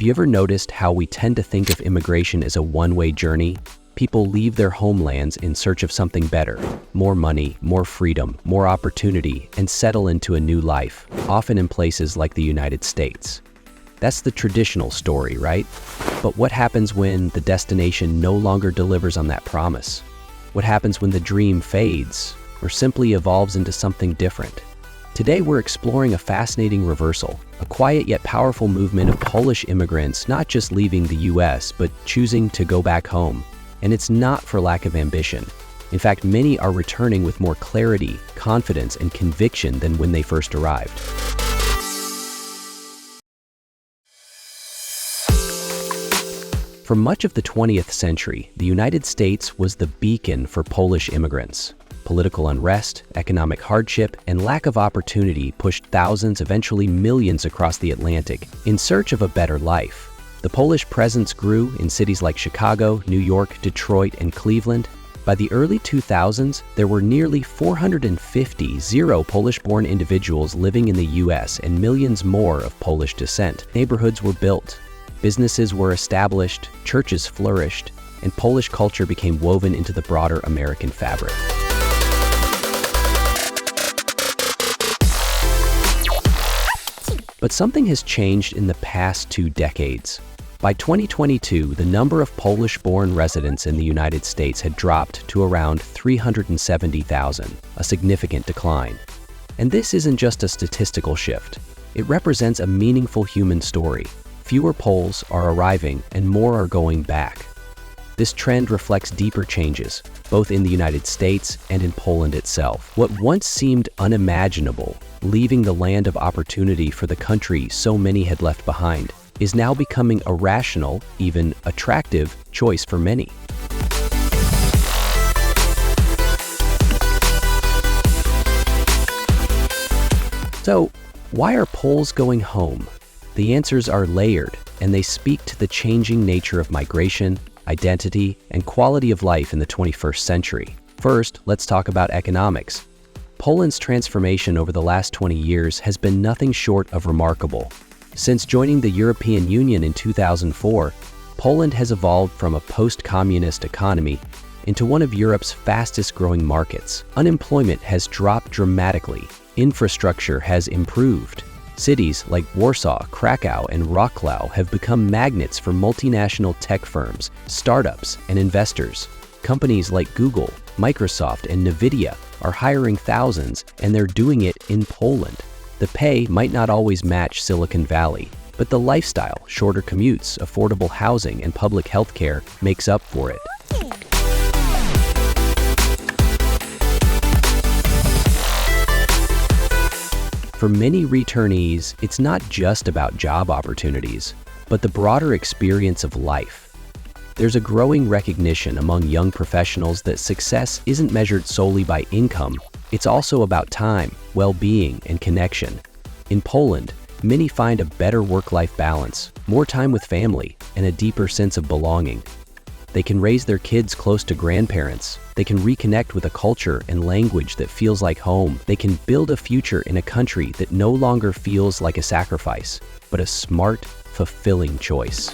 Have you ever noticed how we tend to think of immigration as a one-way journey? People leave their homelands in search of something better, more money, more freedom, more opportunity, and settle into a new life, often in places like the United States. That's the traditional story, right? But what happens when the destination no longer delivers on that promise? What happens when the dream fades or simply evolves into something different? Today, we're exploring a fascinating reversal, a quiet yet powerful movement of Polish immigrants not just leaving the US, but choosing to go back home. And it's not for lack of ambition. In fact, many are returning with more clarity, confidence, and conviction than when they first arrived. For much of the 20th century, the United States was the beacon for Polish immigrants. Political unrest, economic hardship, and lack of opportunity pushed thousands, eventually millions across the Atlantic in search of a better life. The Polish presence grew in cities like Chicago, New York, Detroit, and Cleveland. By the early 2000s, there were nearly 450 Polish-born individuals living in the US and millions more of Polish descent. Neighborhoods were built, businesses were established, churches flourished, and Polish culture became woven into the broader American fabric. But something has changed in the past 2 decades. By 2022, the number of Polish-born residents in the United States had dropped to around 370,000, a significant decline. And this isn't just a statistical shift. It represents a meaningful human story. Fewer Poles are arriving and more are going back. This trend reflects deeper changes, both in the United States and in Poland itself. What once seemed unimaginable, leaving the land of opportunity for the country so many had left behind, is now becoming a rational, even attractive, choice for many. So, why are Poles going home? The answers are layered, and they speak to the changing nature of migration, identity, and quality of life in the 21st century. First, let's talk about economics. Poland's transformation over the last 20 years has been nothing short of remarkable. Since joining the European Union in 2004, Poland has evolved from a post-communist economy into one of Europe's fastest-growing markets. Unemployment has dropped dramatically. Infrastructure has improved. Cities like Warsaw, Krakow, and Wrocław have become magnets for multinational tech firms, startups, and investors. Companies like Google, Microsoft, and Nvidia are hiring thousands, and they're doing it in Poland. The pay might not always match Silicon Valley, but the lifestyle, shorter commutes, affordable housing, and public health care makes up for it. For many returnees, it's not just about job opportunities, but the broader experience of life. There's a growing recognition among young professionals that success isn't measured solely by income. It's also about time, well-being, and connection. In Poland, many find a better work-life balance, more time with family, and a deeper sense of belonging. They can raise their kids close to grandparents. They can reconnect with a culture and language that feels like home. They can build a future in a country that no longer feels like a sacrifice, but a smart, fulfilling choice.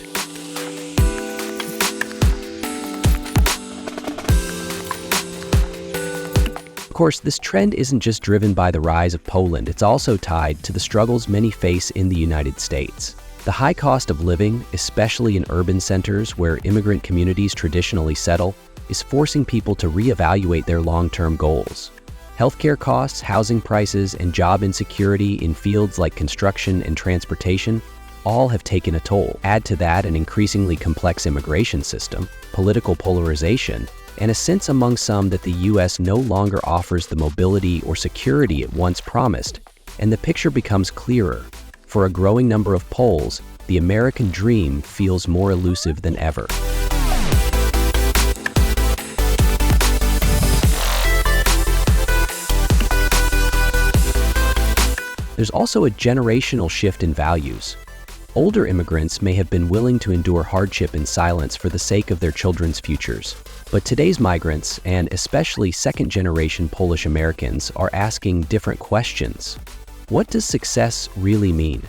Of course, this trend isn't just driven by the rise of Poland, it's also tied to the struggles many face in the United States. The high cost of living, especially in urban centers where immigrant communities traditionally settle, is forcing people to reevaluate their long-term goals. Healthcare costs, housing prices, and job insecurity in fields like construction and transportation all have taken a toll. Add to that an increasingly complex immigration system, political polarization, and a sense among some that the U.S. no longer offers the mobility or security it once promised, and the picture becomes clearer. For a growing number of Poles, the American dream feels more elusive than ever. There's also a generational shift in values. Older immigrants may have been willing to endure hardship in silence for the sake of their children's futures. But today's migrants, and especially second-generation Polish Americans, are asking different questions. What does success really mean?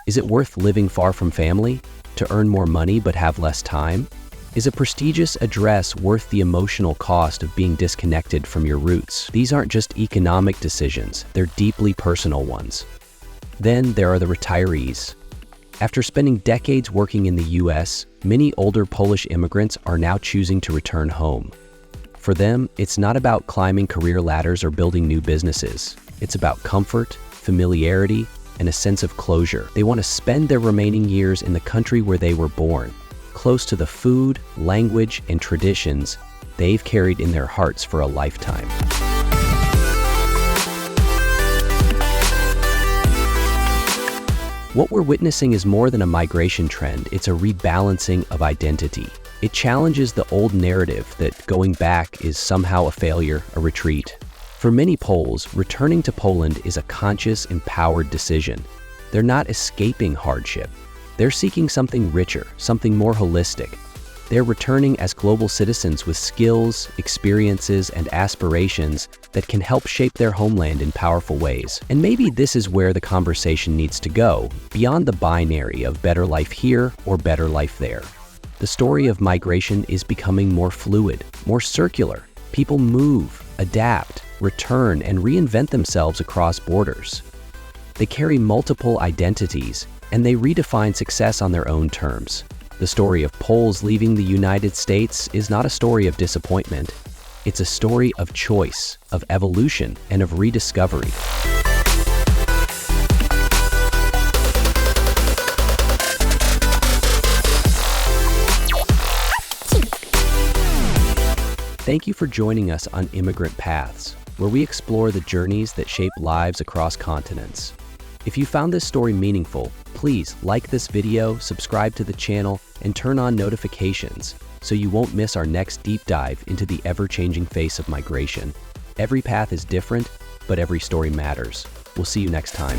Is it worth living far from family? To earn more money but have less time? Is a prestigious address worth the emotional cost of being disconnected from your roots? These aren't just economic decisions, they're deeply personal ones. Then there are the retirees. After spending decades working in the US, many older Polish immigrants are now choosing to return home. For them, it's not about climbing career ladders or building new businesses. It's about comfort, familiarity, and a sense of closure. They want to spend their remaining years in the country where they were born, close to the food, language, and traditions they've carried in their hearts for a lifetime. What we're witnessing is more than a migration trend, it's a rebalancing of identity. It challenges the old narrative that going back is somehow a failure, a retreat. For many Poles, returning to Poland is a conscious, empowered decision. They're not escaping hardship. They're seeking something richer, something more holistic. They're returning as global citizens with skills, experiences, and aspirations that can help shape their homeland in powerful ways. And maybe this is where the conversation needs to go, beyond the binary of better life here or better life there. The story of migration is becoming more fluid, more circular. People move, adapt, return, and reinvent themselves across borders. They carry multiple identities, and they redefine success on their own terms. The story of Poles leaving the United States is not a story of disappointment. It's a story of choice, of evolution, and of rediscovery. Thank you for joining us on Immigrant Paths, where we explore the journeys that shape lives across continents. If you found this story meaningful, please like this video, subscribe to the channel, and turn on notifications so you won't miss our next deep dive into the ever-changing face of migration. Every path is different, but every story matters. We'll see you next time.